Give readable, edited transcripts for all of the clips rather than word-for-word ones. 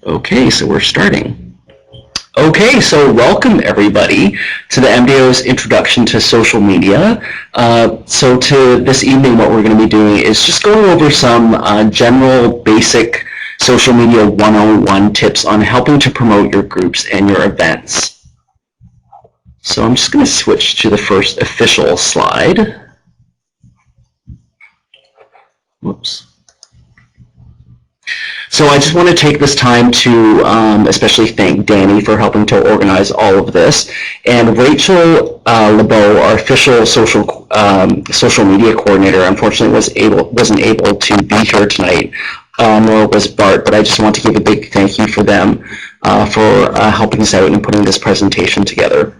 Okay, so we're starting. Okay, so welcome everybody to the MDAO's Introduction to Social Media. So this evening what we're going to be doing is just going over some general basic social media 101 tips on helping to promote your groups and your events. So I'm just going to switch to the first official slide. Whoops. So I just want to take this time to especially thank Danny for helping to organize all of this, and Rachel LeBeau, our official social media coordinator, unfortunately wasn't able to be here tonight, nor was Bart. But I just want to give a big thank you for them for helping us out and putting this presentation together.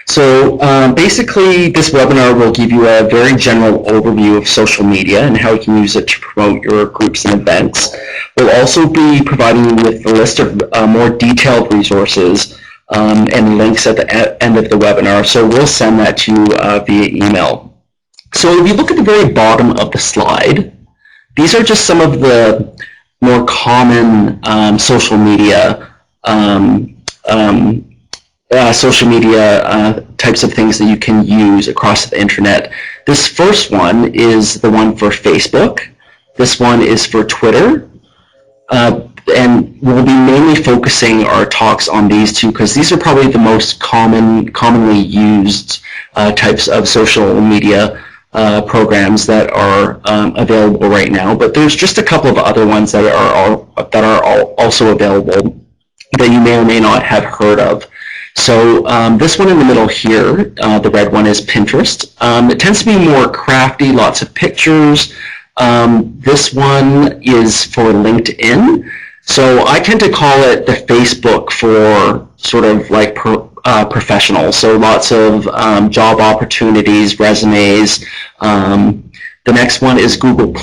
So basically, this webinar will give you a very general overview of social media and how you can use it to promote your groups and events. We'll also be providing you with a list of more detailed resources and links at the end of the webinar, so we'll send that to you via email. So if you look at the very bottom of the slide, these are just some of the more common social media types of things that you can use across the internet. This first one is the one for Facebook. This one is for Twitter. And we'll be mainly focusing our talks on these two because these are probably the most commonly used types of social media programs that are available right now. But there's just a couple of other ones that are also available that you may or may not have heard of. So this one in the middle here, the red one, is Pinterest. It tends to be more crafty, lots of pictures. This one is for LinkedIn. So I tend to call it the Facebook for sort of like professional. So lots of job opportunities, resumes. The next one is Google+.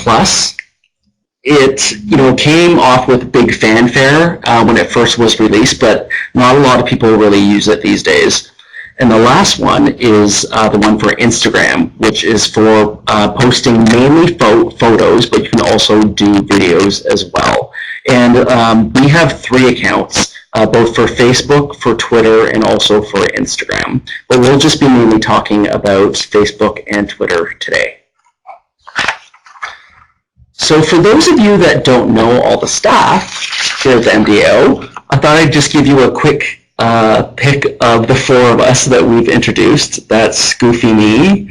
It came off with big fanfare when it first was released, but not a lot of people really use it these days. And the last one is the one for Instagram, which is for posting mainly photos, but you can also do videos as well. And we have 3 accounts, both for Facebook, for Twitter, and also for Instagram. But we'll just be mainly talking about Facebook and Twitter today. So for those of you that don't know all the staff here at the MDAO, I thought I'd just give you a quick pick of the 4 of us that we've introduced. That's Goofy me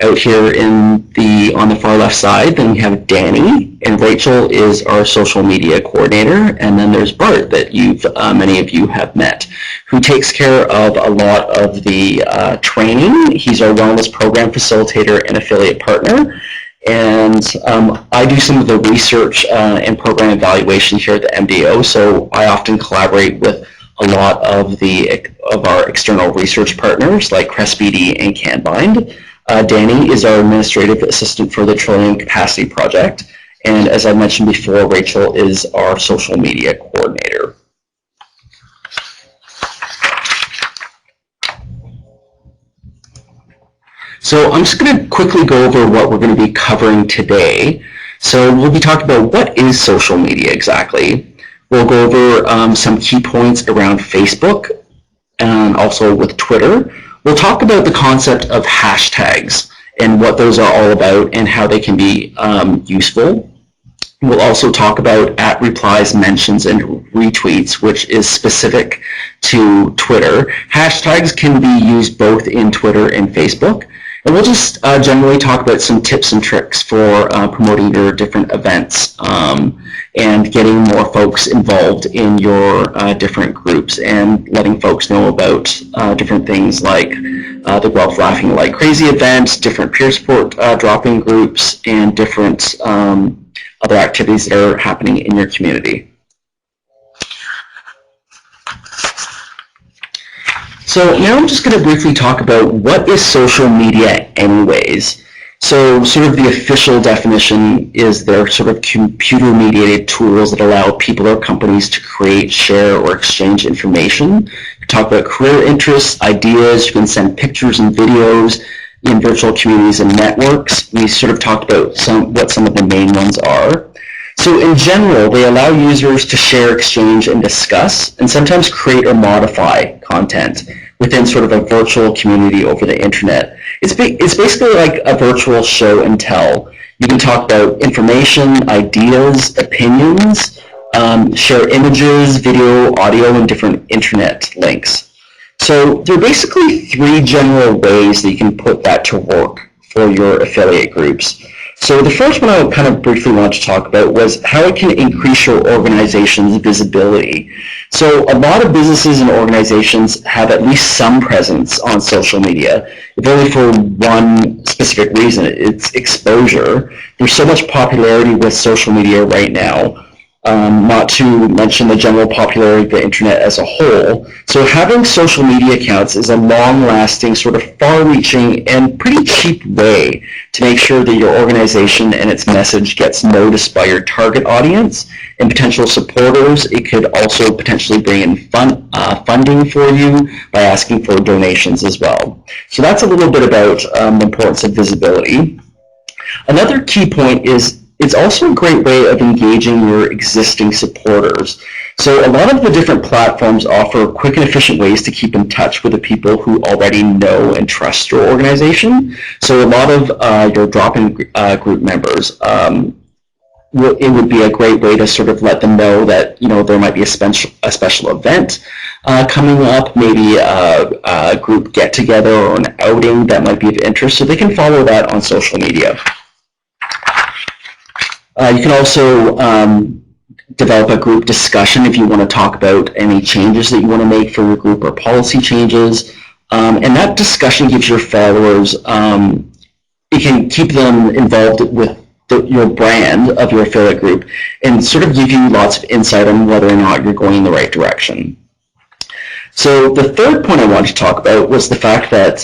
out here on the far left side. Then we have Danny, and Rachel is our social media coordinator. And then there's Bart that many of you have met, who takes care of a lot of the training. He's our wellness program facilitator and affiliate partner. And I do some of the research and program evaluation here at the MDAO, so I often collaborate with a lot of our external research partners like CrestBD and CanBind. Danny is our administrative assistant for the Trillium Capacity Project, and as I mentioned before, Rachel is our social media coordinator. So I'm just going to quickly go over what we're going to be covering today. So we'll be talking about what is social media exactly. We'll go over some key points around Facebook and also with Twitter. We'll talk about the concept of hashtags and what those are all about and how they can be useful. We'll also talk about @replies, mentions, and retweets, which is specific to Twitter. Hashtags can be used both in Twitter and Facebook. And we'll just generally talk about some tips and tricks for promoting your different events and getting more folks involved in your different groups and letting folks know about different things like the Guelph Laughing Like Crazy event, different peer support drop-in groups, and different other activities that are happening in your community. So now I'm just going to briefly talk about what is social media anyways. So sort of the official definition is they're sort of computer-mediated tools that allow people or companies to create, share, or exchange information. You talk about career interests, ideas, you can send pictures and videos in virtual communities and networks. We sort of talked about what some of the main ones are. So in general, they allow users to share, exchange, and discuss, and sometimes create or modify content within sort of a virtual community over the internet. It's basically like a virtual show and tell. You can talk about information, ideas, opinions, share images, video, audio, and different internet links. So there are basically three general ways that you can put that to work for your affiliate groups. So the first one I kind of briefly want to talk about was how it can increase your organization's visibility. So a lot of businesses and organizations have at least some presence on social media, if only for one specific reason. It's exposure. There's so much popularity with social media right now, not to mention the general popularity of the internet as a whole. So having social media accounts is a long-lasting, sort of far-reaching, and pretty cheap way to make sure that your organization and its message gets noticed by your target audience and potential supporters. It could also potentially bring in funding for you by asking for donations as well. So that's a little bit about the importance of visibility. Another key point is it's also a great way of engaging your existing supporters. So a lot of the different platforms offer quick and efficient ways to keep in touch with the people who already know and trust your organization. So a lot of your drop-in group members, it would be a great way to sort of let them know that, you know, there might be a special event coming up, maybe a group get-together or an outing that might be of interest, so they can follow that on social media. You can also develop a group discussion if you want to talk about any changes that you want to make for your group or policy changes. And that discussion gives your followers, it can keep them involved with your brand of your affiliate group and sort of give you lots of insight on whether or not you're going in the right direction. So the third point I wanted to talk about was the fact that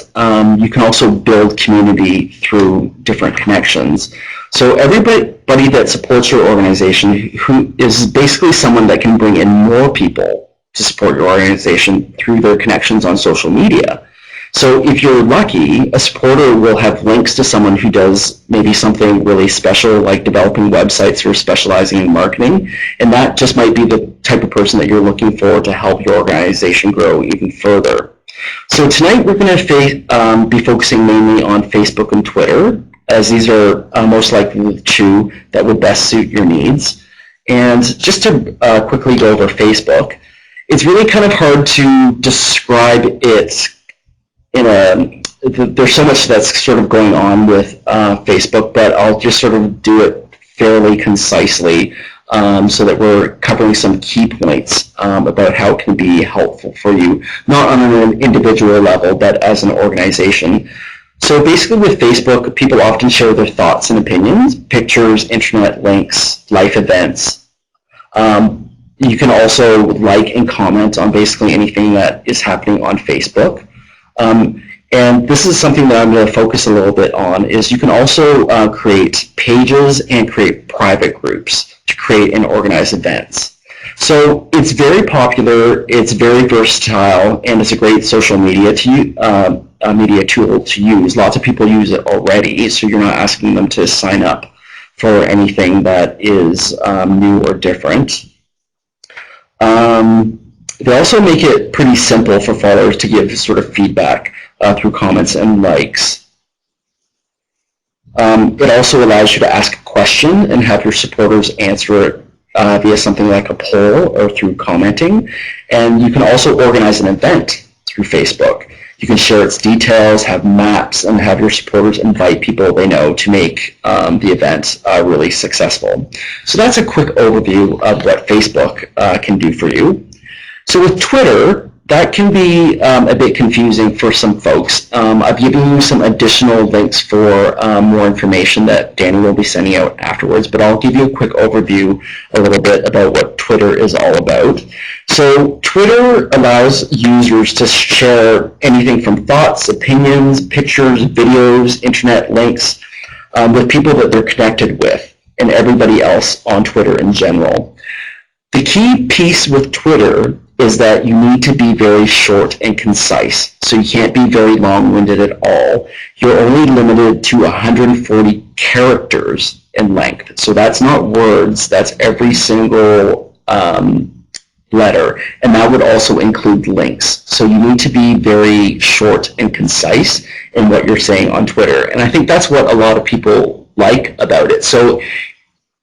you can also build community through different connections. So everybody that supports your organization who is basically someone that can bring in more people to support your organization through their connections on social media. So if you're lucky, a supporter will have links to someone who does maybe something really special, like developing websites or specializing in marketing, and that just might be the type of person that you're looking for to help your organization grow even further. So tonight we're going to be focusing mainly on Facebook and Twitter, as these are most likely the two that would best suit your needs. And just to quickly go over Facebook, it's really kind of hard to describe it there's so much that's sort of going on with Facebook, but I'll just sort of do it fairly concisely so that we're covering some key points about how it can be helpful for you, not on an individual level, but as an organization. So basically with Facebook, people often share their thoughts and opinions, pictures, internet links, life events. You can also like and comment on basically anything that is happening on Facebook. And this is something that I'm going to focus a little bit on, is you can also create pages and create private groups to create and organize events. So it's very popular, it's very versatile, and it's a great social media media tool to use. Lots of people use it already, so you're not asking them to sign up for anything that is new or different. They also make it pretty simple for followers to give sort of feedback through comments and likes. It also allows you to ask a question and have your supporters answer it via something like a poll or through commenting. And you can also organize an event through Facebook. You can share its details, have maps, and have your supporters invite people they know to make the event really successful. So that's a quick overview of what Facebook can do for you. So with Twitter, that can be a bit confusing for some folks. I've given you some additional links for more information that Danny will be sending out afterwards, but I'll give you a quick overview a little bit about what Twitter is all about. So Twitter allows users to share anything from thoughts, opinions, pictures, videos, internet links with people that they're connected with and everybody else on Twitter in general. The key piece with Twitter is that you need to be very short and concise. So you can't be very long-winded at all. You're only limited to 140 characters in length. So that's not words, that's every single letter. And that would also include links. So you need to be very short and concise in what you're saying on Twitter. And I think that's what a lot of people like about it. So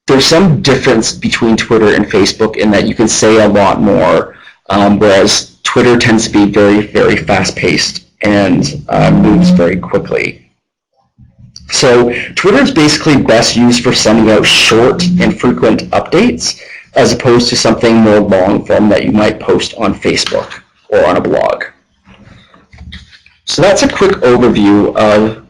there's some difference between Twitter and Facebook in that you can say a lot more, whereas Twitter tends to be very, very fast-paced and moves very quickly. So Twitter is basically best used for sending out short and frequent updates, as opposed to something more long-form that you might post on Facebook or on a blog. So that's a quick overview of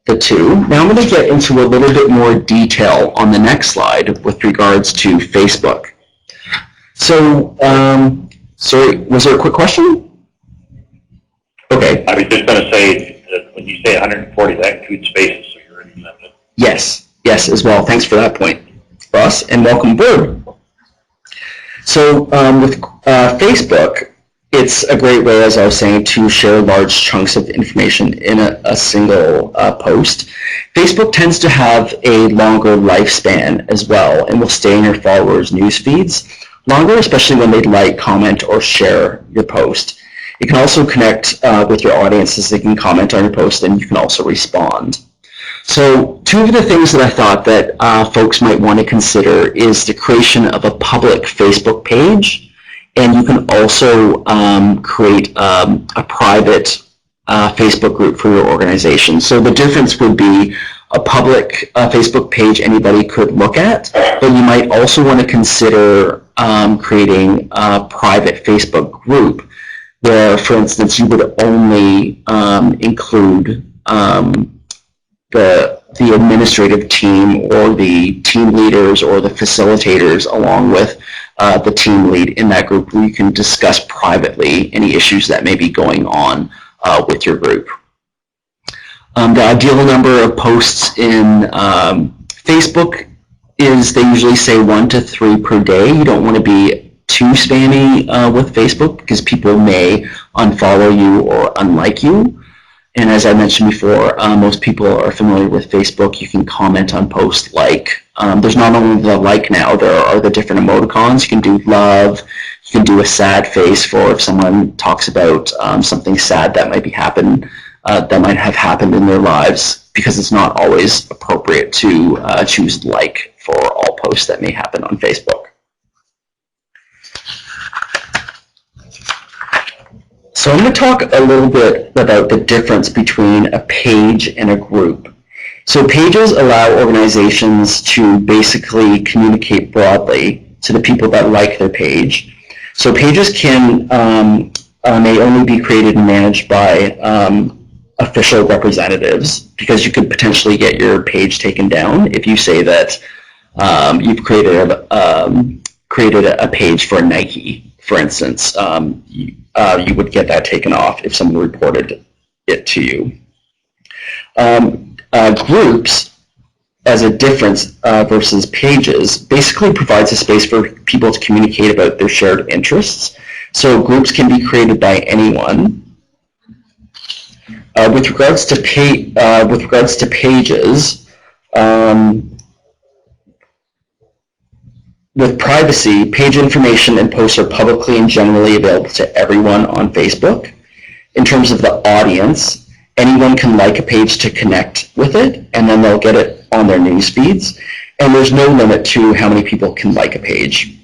the two. Now I'm going to get into a little bit more detail on the next slide with regards to Facebook. So, sorry, was there a quick question? Okay. I was just going to say that when you say 140, that includes spaces, so you're already limited. Yes, yes, as well. Thanks for that point, Ross, and welcome aboard. So with Facebook, it's a great way, as I was saying, to share large chunks of information in a single post. Facebook tends to have a longer lifespan as well, and will stay in your followers' news feeds longer, especially when they like, comment, or share your post. You can also connect with your audiences. They can comment on your post, and you can also respond. So two of the things that I thought that folks might want to consider is the creation of a public Facebook page, and you can also create a private Facebook group for your organization. So the difference would be a public Facebook page anybody could look at, but you might also want to consider creating a private Facebook group where, for instance, you would only include the administrative team or the team leaders or the facilitators along with the team lead in that group, where you can discuss privately any issues that may be going on with your group. The ideal number of posts in Facebook is, they usually say 1 to 3 per day. You don't want to be too spammy with Facebook, because people may unfollow you or unlike you. And as I mentioned before, most people are familiar with Facebook. You can comment on posts like, there's not only the like now, there are the different emoticons. You can do love, you can do a sad face for if someone talks about something sad that might have happened in their lives, because it's not always appropriate to choose like for all posts that may happen on Facebook. So I'm going to talk a little bit about the difference between a page and a group. So pages allow organizations to basically communicate broadly to the people that like their page. So pages can may only be created and managed by official representatives, because you could potentially get your page taken down if you say that you've created a page for Nike, for instance. You would get that taken off if someone reported it to you. Groups, as a difference versus pages, basically provides a space for people to communicate about their shared interests. So groups can be created by anyone. With regards to pages, with privacy, page information and posts are publicly and generally available to everyone on Facebook. In terms of the audience, anyone can like a page to connect with it, and then they'll get it on their news feeds. And there's no limit to how many people can like a page.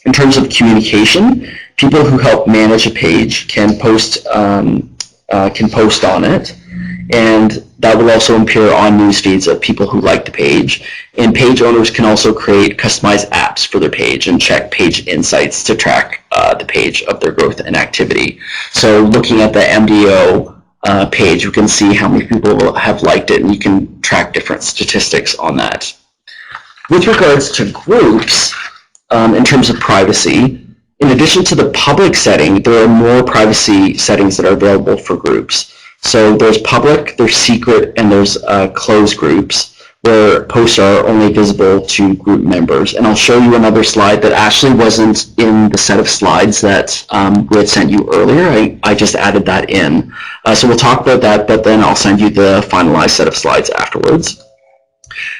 In terms of communication, people who help manage a page can post on it, and that will also appear on news feeds of people who like the page. And page owners can also create customized apps for their page and check page insights to track the page of their growth and activity. So looking at the MDAO page, you can see how many people have liked it, and you can track different statistics on that. With regards to groups, in terms of privacy, in addition to the public setting, there are more privacy settings that are available for groups. So there's public, there's secret, and there's closed groups. where posts are only visible to group members. And I'll show you another slide that actually wasn't in the set of slides that we had sent you earlier. I just added that in. So we'll talk about that, but then I'll send you the finalized set of slides afterwards.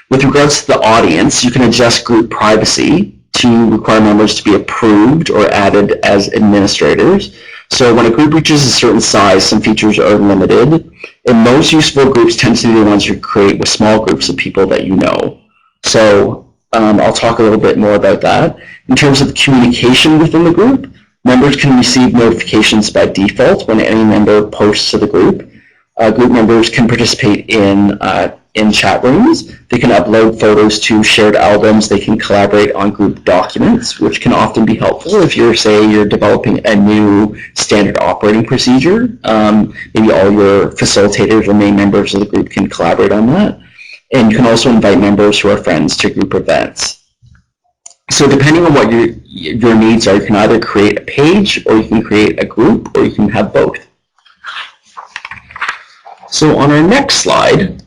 With regards to the audience, you can adjust group privacy to require members to be approved or added as administrators. So when a group reaches a certain size, some features are limited. And most useful groups tend to be the ones you create with small groups of people that you know. So I'll talk a little bit more about that. In terms of communication within the group, members can receive notifications by default when any member posts to the group. Group members can participate in chat rooms. They can upload photos to shared albums. They can collaborate on group documents, which can often be helpful if you're developing a new standard operating procedure. Maybe all your facilitators or main members of the group can collaborate on that. And you can also invite members who are friends to group events. So depending on what your needs are, you can either create a page, or you can create a group, or you can have both. So on our next slide,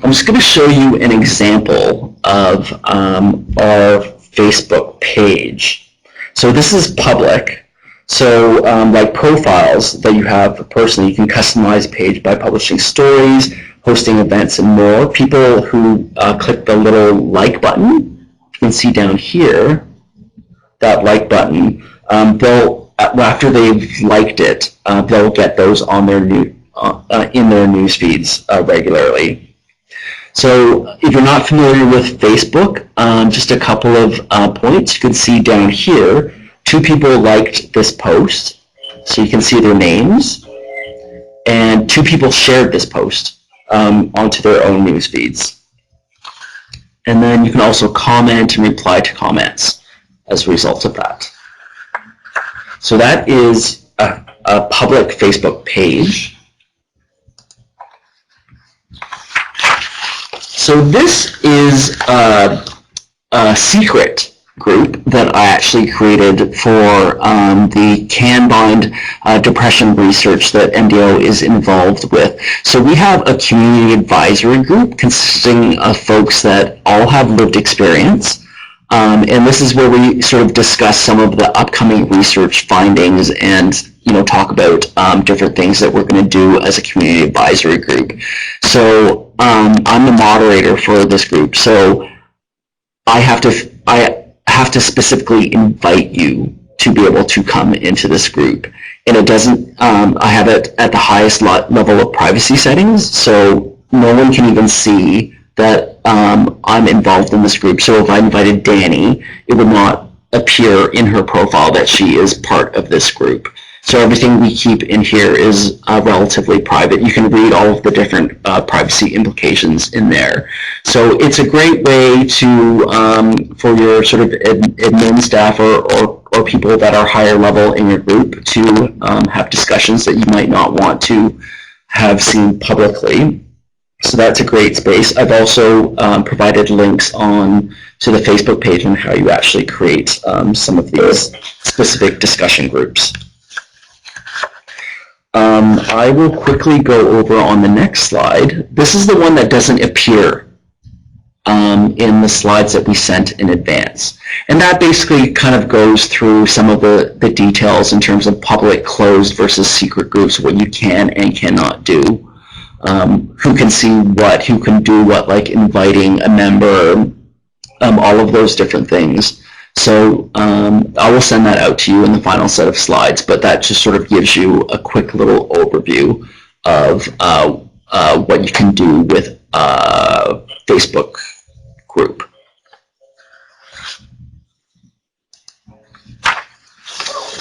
I'm just going to show you an example of our Facebook page. So this is public. So like profiles that you have personally, you can customize a page by publishing stories, hosting events, and more. People who click the little like button, you can see down here, that like button, after they've liked it, they'll get those on their in their news feeds regularly. So if you're not familiar with Facebook, just a couple of points. You can see down here, 2 people liked this post, so you can see their names, and 2 people shared this post onto their own news feeds. And then you can also comment and reply to comments as a result of that. So that is a public Facebook page. So this is a secret group that I actually created for the can-bind depression research that MDAO is involved with. So we have a community advisory group consisting of folks that all have lived experience. And this is where we sort of discuss some of the upcoming research findings and talk about different things that we're going to do as a community advisory group. So I'm the moderator for this group, so I have to specifically invite you to be able to come into this group. And it doesn't, I have it at the highest level of privacy settings, so no one can even see that I'm involved in this group. So if I invited Danny, it would not appear in her profile that she is part of this group. So everything we keep in here is relatively private. You can read all of the different privacy implications in there. So it's a great way to, for your sort of admin staff or people that are higher level in your group to have discussions that you might not want to have seen publicly. So that's a great space. I've also provided links on to the Facebook page on how you actually create some of these specific discussion groups. I will quickly go over on the next slide. This is the one that doesn't appear in the slides that we sent in advance. And that basically kind of goes through some of the details in terms of public, closed versus secret groups, what you can and cannot do. Who can see what, who can do what, like inviting a member, all of those different things. So I will send that out to you in the final set of slides, but that just sort of gives you a quick little overview of what you can do with a Facebook group.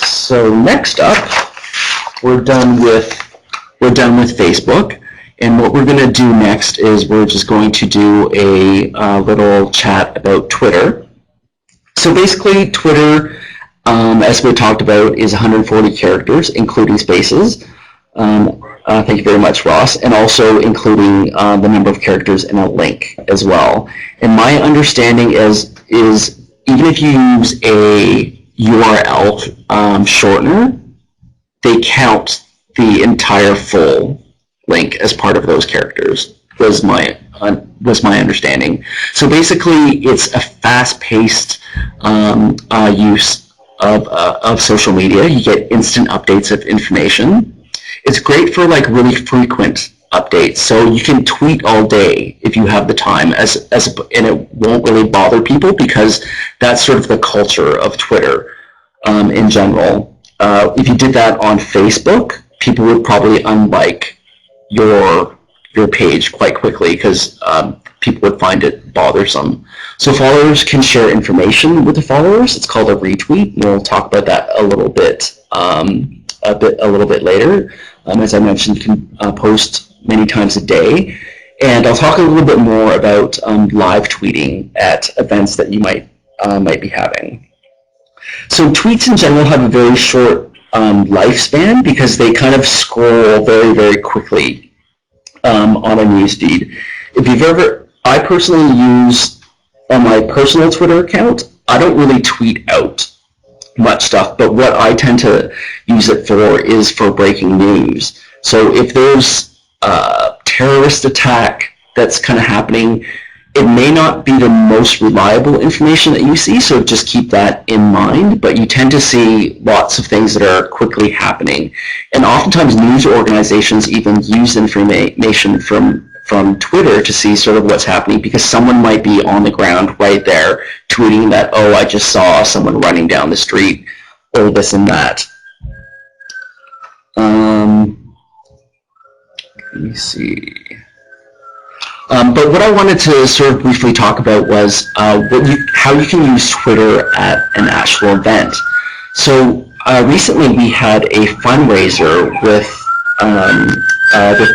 So next up, we're done with Facebook. And what we're going to do next is we're just going to do a little chat about Twitter. So basically, Twitter, as we talked about, is 140 characters, including spaces. Thank you very much, Ross. And also including the number of characters in a link as well. And my understanding is even if you use a URL shortener, they count the entire full link as part of those characters, was my understanding. So basically, it's a fast-paced use of social media. You get instant updates of information. It's great for like really frequent updates. So you can tweet all day if you have the time, and it won't really bother people because that's sort of the culture of Twitter in general. If you did that on Facebook, people would probably unlike your page quite quickly because people would find it bothersome. So followers can share information with the followers. It's called a retweet. We'll talk about that a little bit later. As I mentioned, you can post many times a day, and I'll talk a little bit more about live tweeting at events that you might be having. So tweets in general have a very short lifespan because they kind of scroll very, very quickly on a news feed. If you've ever, I personally use on my personal Twitter account, I don't really tweet out much stuff, but what I tend to use it for is for breaking news. So if there's a terrorist attack that's kind of happening, it may not be the most reliable information that you see, so just keep that in mind, but you tend to see lots of things that are quickly happening. And oftentimes news organizations even use information from Twitter to see sort of what's happening, because someone might be on the ground right there tweeting that, oh, I just saw someone running down the street, or this and that. Let me see. But what I wanted to sort of briefly talk about was how you can use Twitter at an actual event. So recently we had a fundraiser with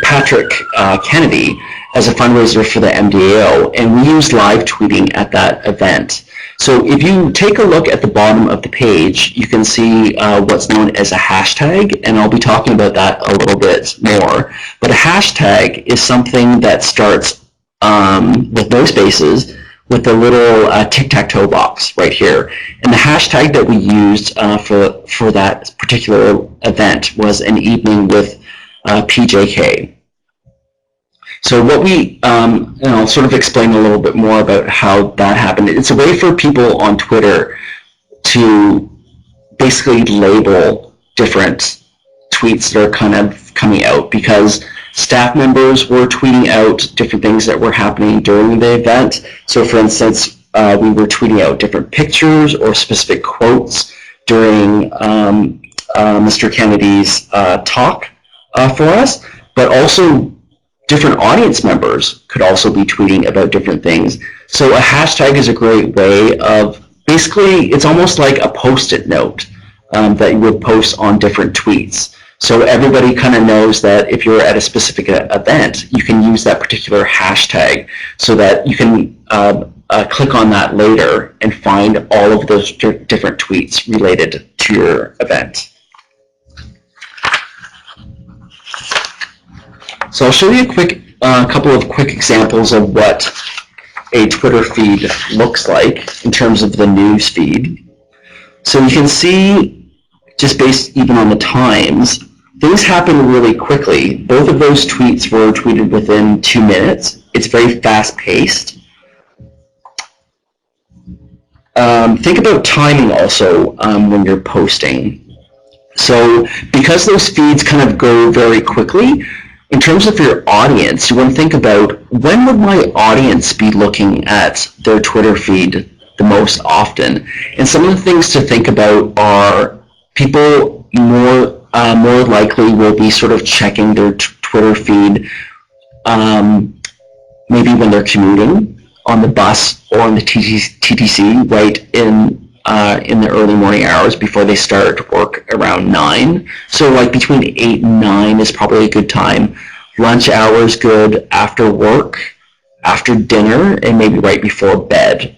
Patrick Kennedy as a fundraiser for the MDAO, and we used live tweeting at that event. So if you take a look at the bottom of the page, you can see what's known as a hashtag, and I'll be talking about that a little bit more. But a hashtag is something that starts with no spaces, with the little tic-tac-toe box right here. And the hashtag that we used for that particular event was an evening with PJK. So what and I'll sort of explain a little bit more about how that happened. It's a way for people on Twitter to basically label different tweets that are kind of coming out, because staff members were tweeting out different things that were happening during the event. So for instance, we were tweeting out different pictures or specific quotes during Mr. Kennedy's talk for us, but also different audience members could also be tweeting about different things. So a hashtag is a great way of, basically, it's almost like a post-it note that you would post on different tweets. So everybody kind of knows that if you're at a specific event, you can use that particular hashtag so that you can click on that later and find all of those different tweets related to your event. So I'll show you a couple of quick examples of what a Twitter feed looks like in terms of the news feed. So you can see, just based even on the times, things happen really quickly. Both of those tweets were tweeted within 2 minutes. It's very fast-paced. Think about timing also when you're posting. So because those feeds kind of go very quickly, in terms of your audience, you want to think about, when would my audience be looking at their Twitter feed the most often? And some of the things to think about are people more likely will be sort of checking their Twitter feed maybe when they're commuting on the bus or on the TTC right in the early morning hours before they start work around 9. So like between 8 and 9 is probably a good time. Lunch hours good, after work, after dinner, and maybe right before bed.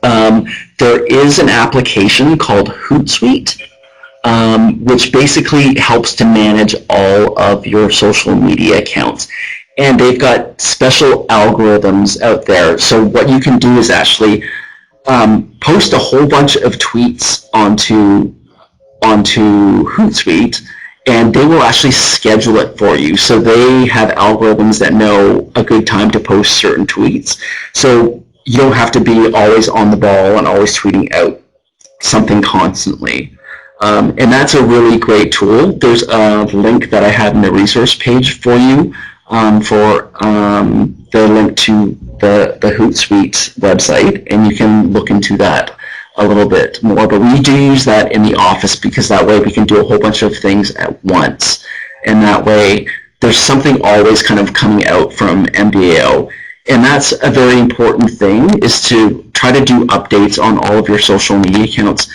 There is an application called Hootsuite, which basically helps to manage all of your social media accounts. And they've got special algorithms out there. So what you can do is actually post a whole bunch of tweets onto Hootsuite, and they will actually schedule it for you. So they have algorithms that know a good time to post certain tweets. So you don't have to be always on the ball and always tweeting out something constantly. And that's a really great tool. There's a link that I have in the resource page for you for the link to the Hootsuite website, and you can look into that a little bit more. But we do use that in the office because that way we can do a whole bunch of things at once. And that way there's something always kind of coming out from MDAO. And that's a very important thing, is to try to do updates on all of your social media accounts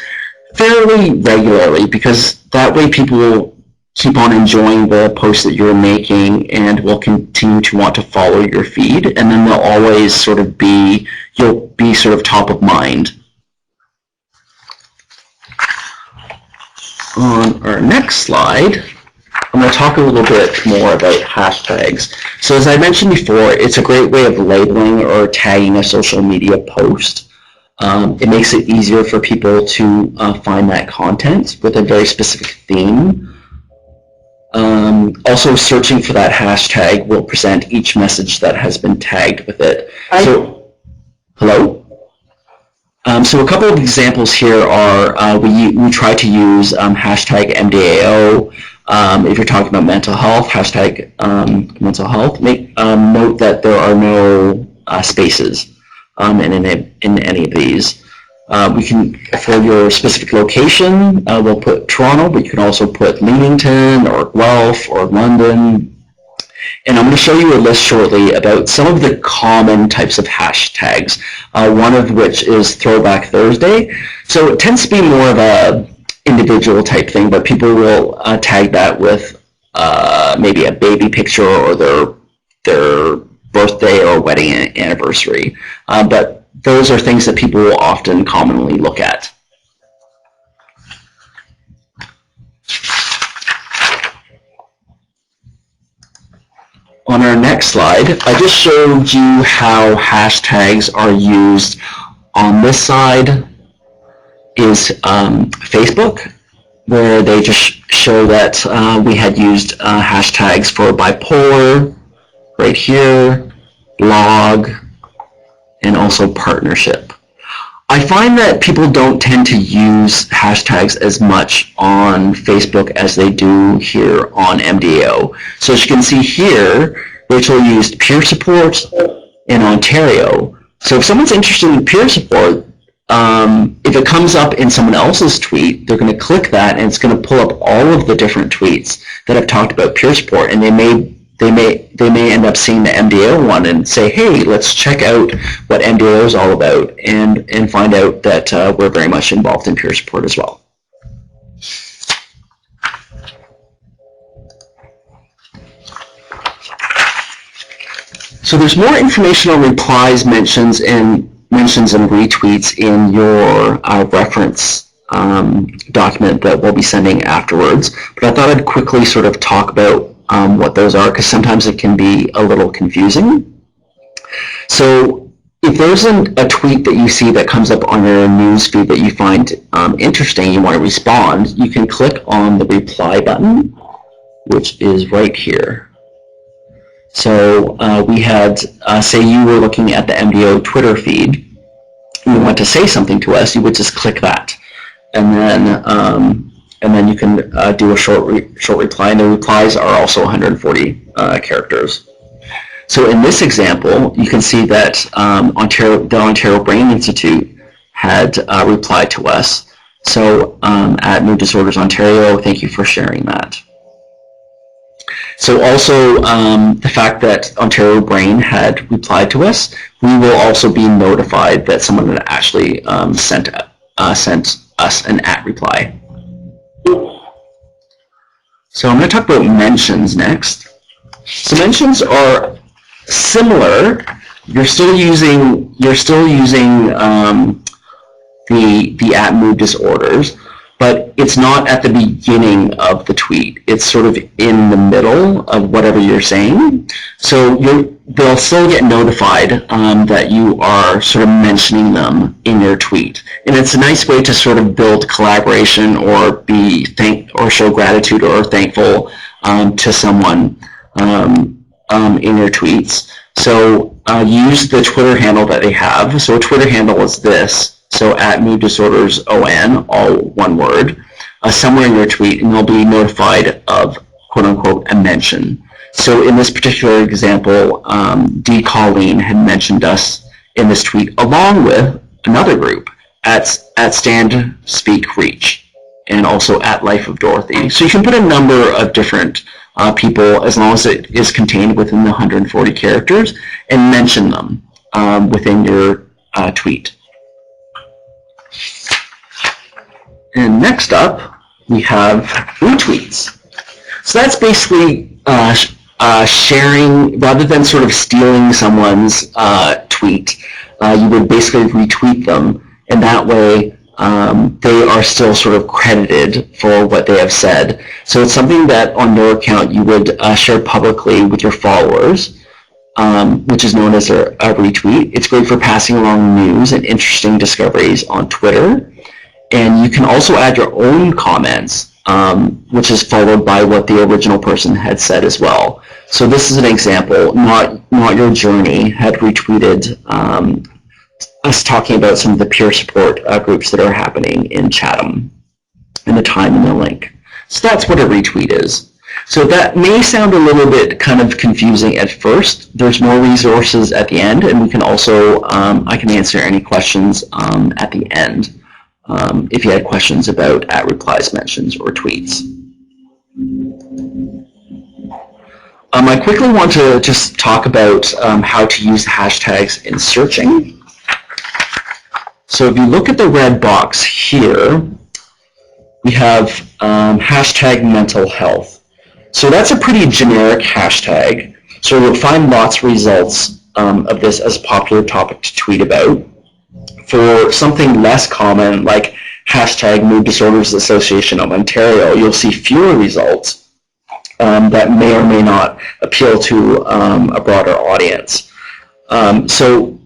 fairly regularly, because that way people will keep on enjoying the posts that you're making and will continue to want to follow your feed, and then they'll always sort of be, you'll be sort of top of mind. On our next slide, I'm going to talk a little bit more about hashtags. So as I mentioned before, it's a great way of labeling or tagging a social media post. It makes it easier for people to find that content with a very specific theme. Also, searching for that hashtag will present each message that has been tagged with it. So, hello? So a couple of examples here are we try to use hashtag MDAO. If you're talking about mental health, hashtag mental health. Make note that there are no spaces in any of these. We can, for your specific location, we'll put Toronto, but you can also put Leamington or Guelph or London. And I'm going to show you a list shortly about some of the common types of hashtags, one of which is Throwback Thursday. So it tends to be more of a individual type thing, but people will tag that with maybe a baby picture or their birthday or wedding anniversary. But those are things that people will often commonly look at. On our next slide, I just showed you how hashtags are used. On this side is Facebook, where they just show that we had used hashtags for bipolar, right here, blog, and also partnership. I find that people don't tend to use hashtags as much on Facebook as they do here on MDAO. So as you can see here, Rachel used peer support in Ontario. So if someone's interested in peer support, if it comes up in someone else's tweet, they're going to click that and it's going to pull up all of the different tweets that have talked about peer support, and they may end up seeing the MDAO one and say, hey, let's check out what MDAO is all about, and find out that we're very much involved in peer support as well. So there's more information on replies, mentions, and retweets in your reference document that we'll be sending afterwards. But I thought I'd quickly sort of talk about what those are, because sometimes it can be a little confusing. So if there's a tweet that you see that comes up on your news feed that you find interesting, you want to respond, you can click on the reply button, which is right here. So we had, say you were looking at the MDAO Twitter feed, you want to say something to us, you would just click that, and then you can do a short reply, and the replies are also 140 characters. So in this example, you can see that the Ontario Brain Institute had replied to us. So at Mood Disorders Ontario, thank you for sharing that. So also the fact that Ontario Brain had replied to us, we will also be notified that someone had actually sent us an @reply. So I'm going to talk about mentions next. So mentions are similar. You're still using the @mood disorders, but it's not at the beginning of the tweet. It's sort of in the middle of whatever you're saying. So they'll still get notified that you are sort of mentioning them in your tweet. And it's a nice way to sort of build collaboration or show gratitude or thankful to someone in your tweets. So use the Twitter handle that they have. So a Twitter handle is this. So at Mood Disorders ON, all one word, somewhere in your tweet, and you'll be notified of quote unquote a mention. So in this particular example, D. Colleen had mentioned us in this tweet along with another group at Stand, Speak, Reach, and also at Life of Dorothy. So you can put a number of different people as long as it is contained within the 140 characters and mention them within your tweet. And next up, we have retweets. So that's basically sharing, rather than sort of stealing someone's tweet, you would basically retweet them, and that way they are still sort of credited for what they have said. So it's something that on your account you would share publicly with your followers, which is known as a retweet. It's great for passing along news and interesting discoveries on Twitter. And you can also add your own comments, which is followed by what the original person had said as well. So this is an example. Not Your Journey had retweeted us talking about some of the peer support groups that are happening in Chatham, and the time and the link. So that's what a retweet is. So that may sound a little bit kind of confusing at first. There's more resources at the end, and we can also, I can answer any questions at the end. If you had questions about @replies, mentions, or tweets. I quickly want to just talk about how to use hashtags in searching. So if you look at the red box here, we have hashtag mental health. So that's a pretty generic hashtag. So you'll find lots of results of this as a popular topic to tweet about. For something less common, like hashtag Mood Disorders Association of Ontario, you'll see fewer results that may or may not appeal to a broader audience. So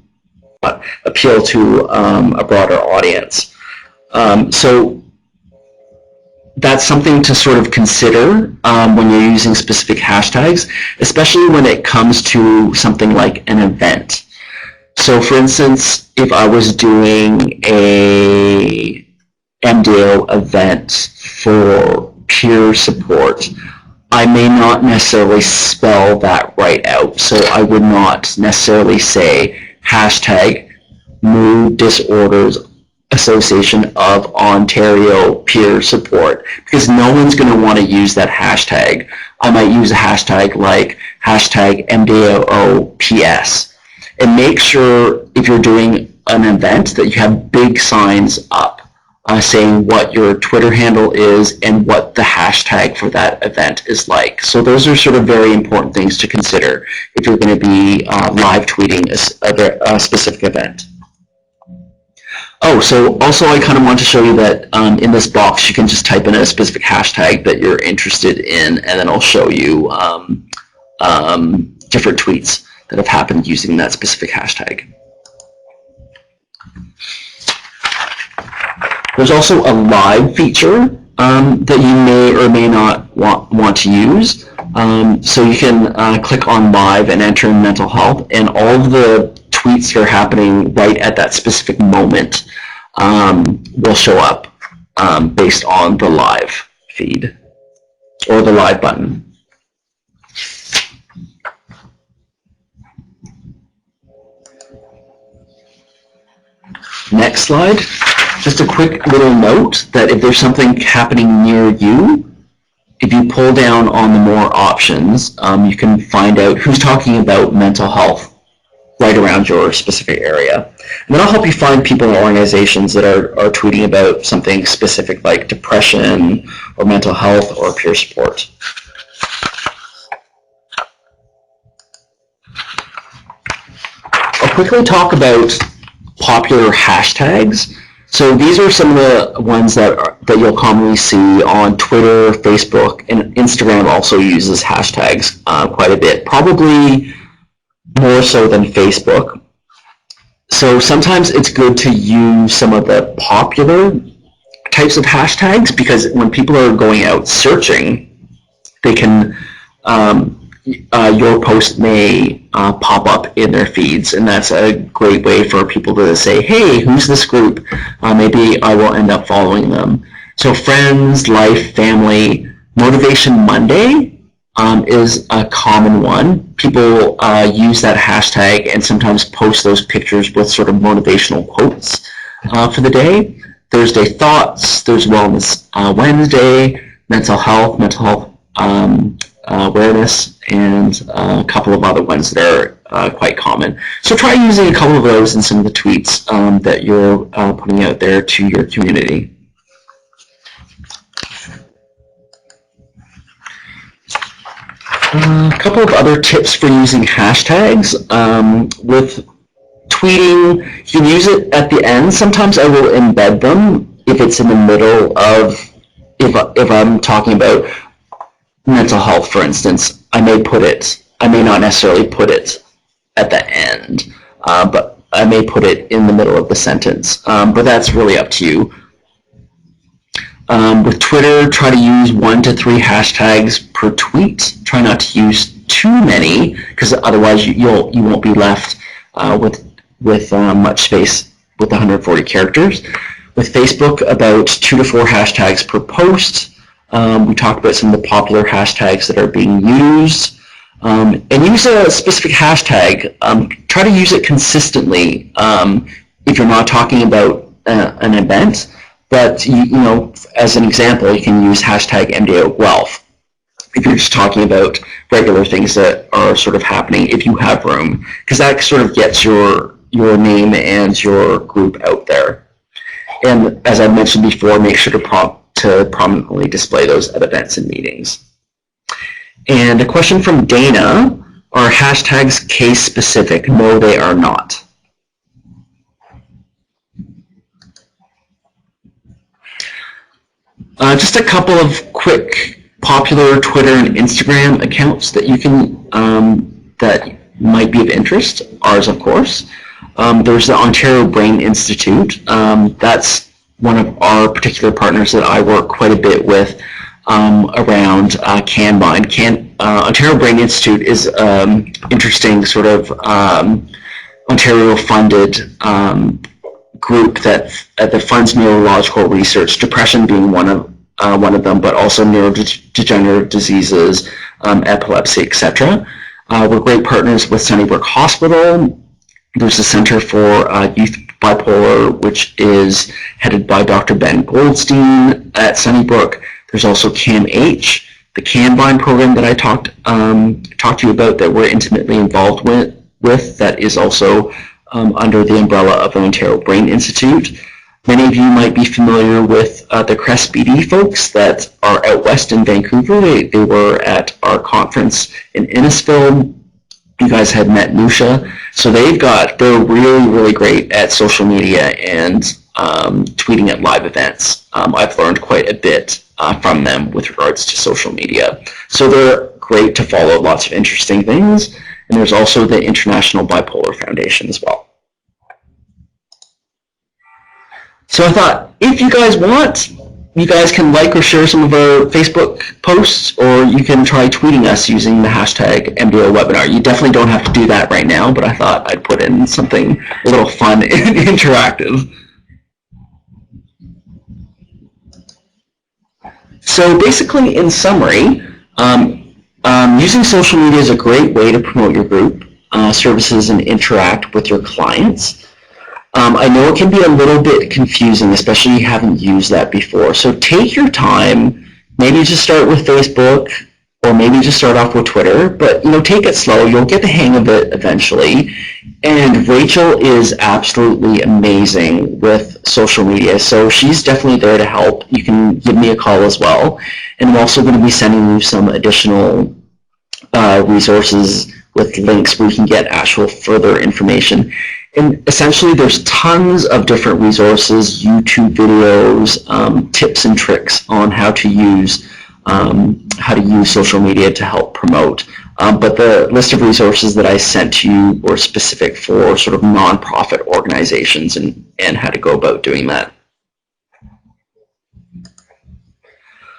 that's something to sort of consider when you're using specific hashtags, especially when it comes to something like an event. So for instance, if I was doing a MDAO event for peer support, I may not necessarily spell that right out. So I would not necessarily say hashtag Mood Disorders Association of Ontario Peer Support, because no one's going to want to use that hashtag. I might use a hashtag like hashtag MDAO PS. And make sure if you're doing an event that you have big signs up saying what your Twitter handle is and what the hashtag for that event is like. So those are sort of very important things to consider if you're going to be live tweeting a specific event. Oh, so also I kind of want to show you that in this box you can just type in a specific hashtag that you're interested in, and then I'll show you different tweets that have happened using that specific hashtag. There's also a live feature that you may or may not want to use. So you can click on live and enter in mental health, and all of the tweets that are happening right at that specific moment will show up based on the live feed or the live button. Next slide. Just a quick little note that if there's something happening near you, if you pull down on the more options, you can find out who's talking about mental health right around your specific area. And then I'll help you find people and organizations that are tweeting about something specific like depression or mental health or peer support. I'll quickly talk about popular hashtags. So these are some of the ones that that you'll commonly see on Twitter, Facebook, and Instagram also uses hashtags quite a bit, probably more so than Facebook. So sometimes it's good to use some of the popular types of hashtags, because when people are going out searching, they can, your post may pop up in their feeds, and that's a great way for people to say, hey, who's this group? Maybe I will end up following them. So friends, life, family, Motivation Monday is a common one. People use that hashtag and sometimes post those pictures with sort of motivational quotes for the day. Thursday Thoughts, there's Wellness Wednesday, mental health awareness, and a couple of other ones that are quite common. So try using a couple of those in some of the tweets that you're putting out there to your community. A couple of other tips for using hashtags. With tweeting, you can use it at the end. Sometimes I will embed them if it's in the middle of, if I'm talking about mental health, for instance. I may not necessarily put it at the end, but I may put it in the middle of the sentence. But that's really up to you. With Twitter, try to use 1 to 3 hashtags per tweet. Try not to use too many, because otherwise you won't be left with much space with 140 characters. With Facebook, about 2 to 4 hashtags per post. We talked about some of the popular hashtags that are being used. And use a specific hashtag. Try to use it consistently if you're not talking about an event. But, you know, as an example, you can use hashtag MDAO Guelph if you're just talking about regular things that are sort of happening if you have room, because that sort of gets your name and your group out there. And as I mentioned before, make sure to prominently display those at events and meetings. And a question from Dana, are hashtags case specific? No, they are not. Just a couple of quick popular Twitter and Instagram accounts that you can that might be of interest. Ours, of course. There's the Ontario Brain Institute. That's one of our particular partners that I work quite a bit with around Kanban. Ontario Brain Institute is interesting sort of Ontario-funded group that funds neurological research, depression being one of them, but also neurodegenerative diseases, epilepsy, etc. We're great partners with Sunnybrook Hospital. There's a Center for Youth Bipolar, which is headed by Dr. Ben Goldstein at Sunnybrook. There's also CAMH, the Kanban program that I talked to you about that we're intimately involved with that is also under the umbrella of the Ontario Brain Institute. Many of you might be familiar with the CREST BD folks that are out west in Vancouver. They were at our conference in Innisfil. You guys had met Nusha. So they're really, really great at social media and tweeting at live events. I've learned quite a bit from them with regards to social media. So they're great to follow lots of interesting things. And there's also the International Bipolar Foundation as well. So I thought, if you guys want, you guys can like or share some of our Facebook posts, or you can try tweeting us using the hashtag MDAO webinar. You definitely don't have to do that right now, but I thought I'd put in something a little fun and interactive. So basically, in summary, using social media is a great way to promote your group services and interact with your clients. I know it can be a little bit confusing, especially if you haven't used that before. So take your time, maybe just start with Facebook, or maybe just start off with Twitter, but take it slow. You'll get the hang of it eventually. And Rachel is absolutely amazing with social media, so she's definitely there to help. You can give me a call as well. And I'm also going to be sending you some additional resources with links where you can get actual further information. And essentially, there's tons of different resources, YouTube videos, tips and tricks on how to use social media to help promote. But the list of resources that I sent to you were specific for sort of nonprofit organizations and how to go about doing that.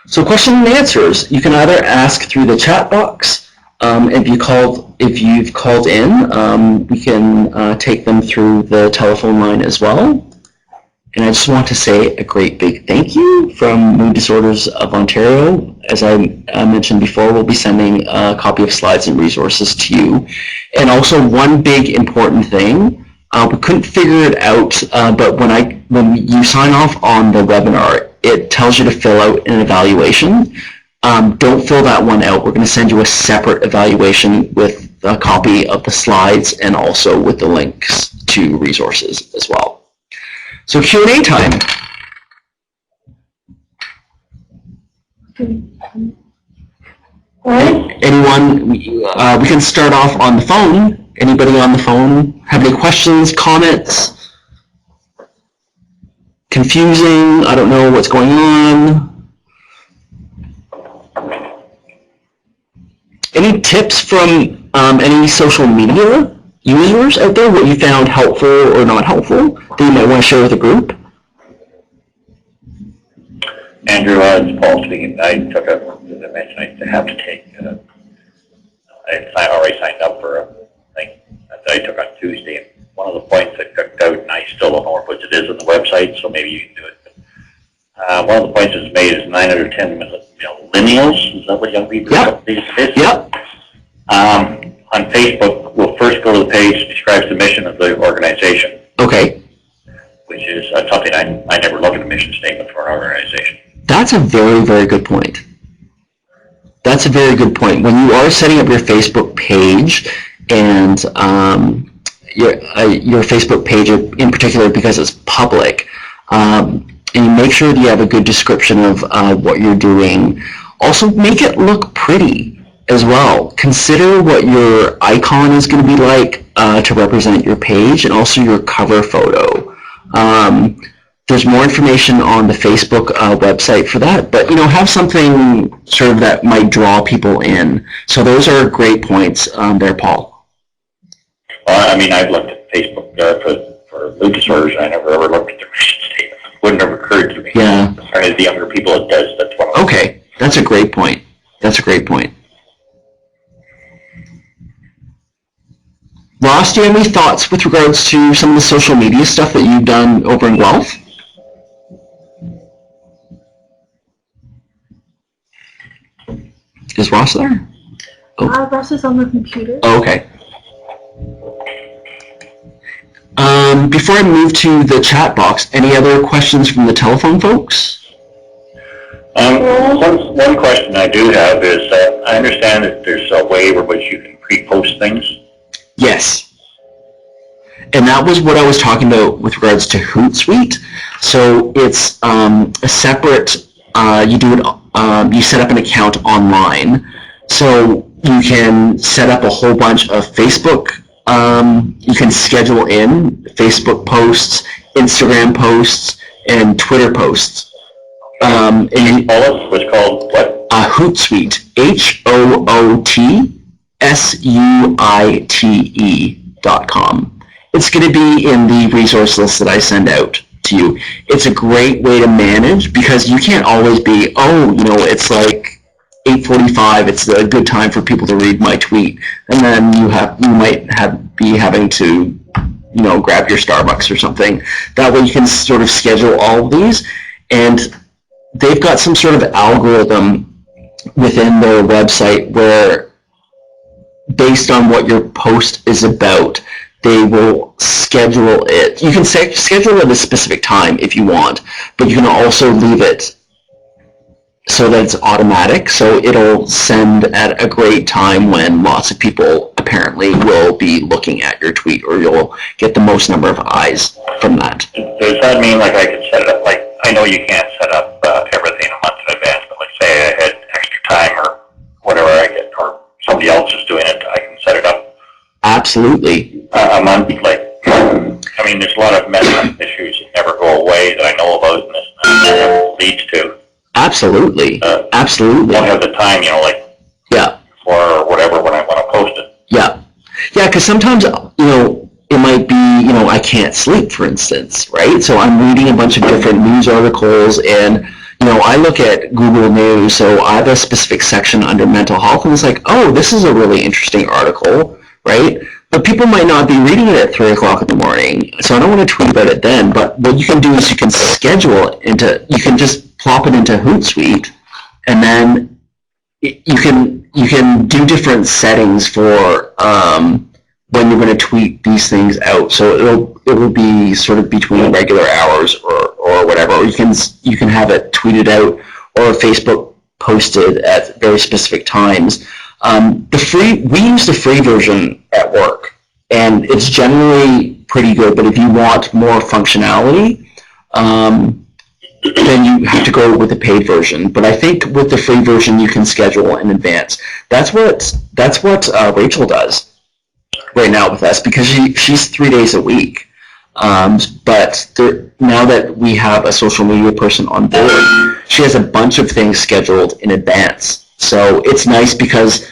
So question and answers, you can either ask through the chat box. If you've called in, we can take them through the telephone line as well. And I just want to say a great big thank you from Mood Disorders of Ontario. As I mentioned before, we'll be sending a copy of slides and resources to you. And also one big important thing, we couldn't figure it out, but when you sign off on the webinar, it tells you to fill out an evaluation. Don't fill that one out. We're going to send you a separate evaluation with a copy of the slides and also with the links to resources as well. So Q&A time. Anyone, we can start off on the phone. Anybody on the phone have any questions, comments? Confusing, I don't know what's going on. Any tips from any social media users out there, what you found helpful or not helpful that you might want to share with the group? Andrew, it's Paul speaking. I took as I mentioned, I have to take, I already signed up for a thing that I took on Tuesday. And one of the points I picked out, and I still don't know which it is on the website, so maybe you can do it. But, one of the points that's made is 9 out of 10 millennials. Is that what young people Yep. these days? Yep. On Facebook, we'll first go to the page that describes the mission of the organization. Okay. Which is something I never look at a mission statement for an organization. That's a very, very good point. That's a very good point. When you are setting up your Facebook page and your Facebook page in particular because it's public, and you make sure that you have a good description of what you're doing. Also make it look pretty as well. Consider what your icon is going to be like to represent your page and also your cover photo. There's more information on the Facebook website for that, but have something sort of that might draw people in. So those are great points there, Paul. Well, I mean, I've looked at Facebook for mood disorders, and I never ever looked at their mission statement. It wouldn't have occurred to me. Yeah. Or the younger people it does. That's one of Okay, that's a great point. That's a great point. Ross, do you have any thoughts with regards to some of the social media stuff that you've done over in Guelph? Is Ross there? Oh. Ross is on the computer. Oh, okay. Before I move to the chat box, any other questions from the telephone folks? One question I do have is I understand that there's a way in which you can pre-post things. Yes. And that was what I was talking about with regards to Hootsuite. So it's a separate, you set up an account online. So you can set up a whole bunch of Facebook, you can schedule in Facebook posts, Instagram posts, and Twitter posts. And It was called what? Hootsuite, HOOTSUITE.com. It's going to be in the resource list that I send out to you. It's a great way to manage because you can't always be, it's like 8:45, it's a good time for people to read my tweet, and then you might be having to, grab your Starbucks or something. That way you can sort of schedule all of these, and they've got some sort of algorithm within their website where, based on what your post is about, they will schedule it. You can schedule it at a specific time if you want, but you can also leave it so that it's automatic, so it'll send at a great time when lots of people apparently will be looking at your tweet, or you'll get the most number of eyes from that. Does that mean like I could set it up, like, I know you can't set up everything a month in advance, but like say I had extra time or whatever I get, or somebody else is doing it, I can set it up? Absolutely. A month, like mean, there's a lot of mental health issues that never go away that I know about, and this leads to. Absolutely. Absolutely. Won't have the time, you know, like, yeah, for whatever when I want to post it. Yeah. Yeah, because sometimes, it might be, I can't sleep, for instance, right? So I'm reading a bunch of different news articles, and, I look at Google News, so I have a specific section under mental health, and it's like, oh, this is a really interesting article, right? But people might not be reading it at 3 o'clock in the morning, so I don't want to tweet about it then. But what you can do is you can schedule it you can just plop it into Hootsuite, and then you can do different settings for when you're going to tweet these things out. So it will be sort of between regular hours or whatever. Or you can have it tweeted out or Facebook posted at very specific times. We use the free version at work, and it's generally pretty good. But if you want more functionality, then you have to go with the paid version. But I think with the free version, you can schedule in advance. That's what Rachel does right now with us, because she's 3 days a week. But now that we have a social media person on board, she has a bunch of things scheduled in advance. So it's nice because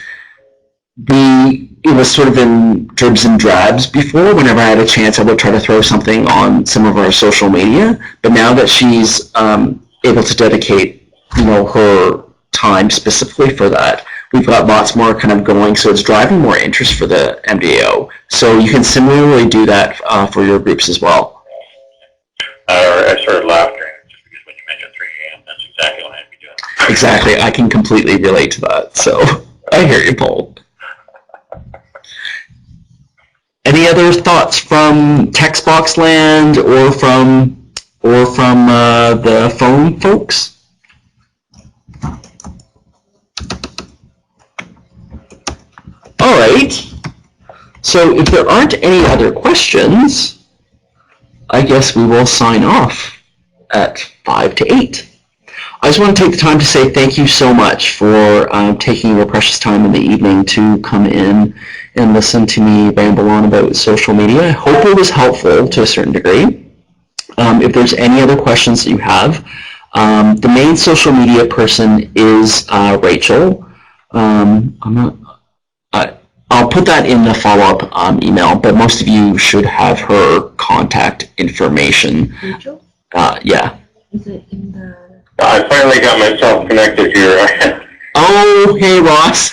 it was sort of in dribs and drabs before. Whenever I had a chance, I would try to throw something on some of our social media. But now that she's able to dedicate, her time specifically for that, we've got lots more kind of going. So it's driving more interest for the MDAO. So you can similarly do that for your groups as well. I started laughing just because when you mentioned 3 a.m., that's exactly what I'd be doing. Exactly. I can completely relate to that. So I hear you, Paul. Any other thoughts from text box land or from the phone folks? All right. So if there aren't any other questions, I guess we will sign off at 5 to 8. I just want to take the time to say thank you so much for taking your precious time in the evening to come in and listen to me ramble on about social media. I hope it was helpful to a certain degree. If there's any other questions that you have, the main social media person is Rachel. I'll put that in the follow-up email, but most of you should have her contact information. Rachel? Yeah. Is it in the... I finally got myself connected here. Oh, hey, Ross.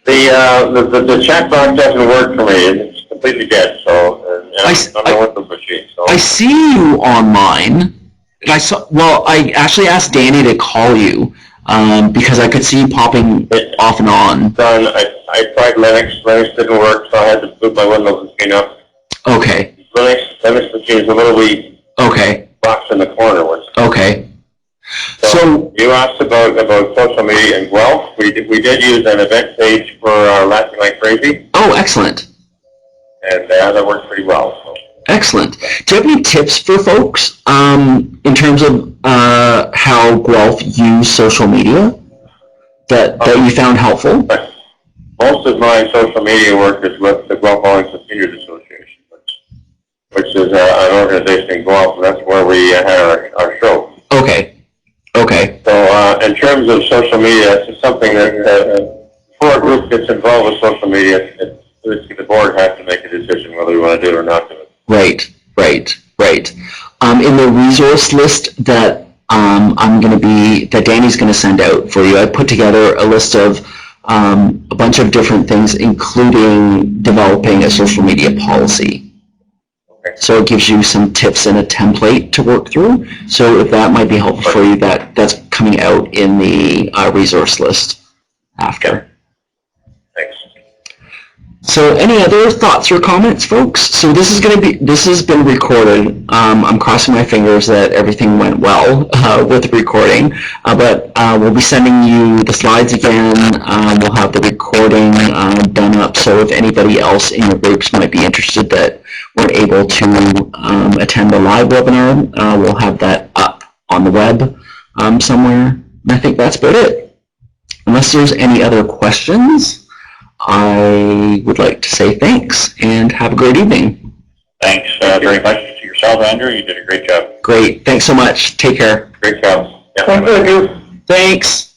The chat box doesn't work for me. It's completely dead, so I'm not with the machine. So. I see you online. I actually asked Danny to call you because I could see you popping off and on. Done. I tried Linux. Linux didn't work, so I had to boot my Windows machine up. Okay. Linux machine is a little wee box in the corner. Okay. So you asked about social media and Guelph. We did use an event page for Laughing Like Crazy. Oh, excellent. And that worked pretty well. So. Excellent. Do you have any tips for folks in terms of how Guelph use social media that you found helpful? Most of my social media work is with the Guelph Wellington Seniors Association, which is an organization in Guelph, and that's where we had our show. Okay. So in terms of social media, it's something that before a group gets involved with social media, the board has to make a decision whether we want to do it or not do it. Right. In the resource list that that Danny's going to send out for you, I put together a list of a bunch of different things, including developing a social media policy. So it gives you some tips and a template to work through. So if that might be helpful for you, that's coming out in the resource list after. Thanks. So any other thoughts or comments, folks? So this has been recorded. I'm crossing my fingers that everything went well with the recording, but we'll be sending you the slides again. We'll have the recording done up, so if anybody else in your groups might be interested that weren't able to attend the live webinar, we'll have that up on the web somewhere. And I think that's about it. Unless there's any other questions, I would like to say thanks and have a great evening. Thanks very much. Yourself, Andrew, you did a great job. Great. Thanks so much. Take care. Great job. Yeah, Thank you. Thanks.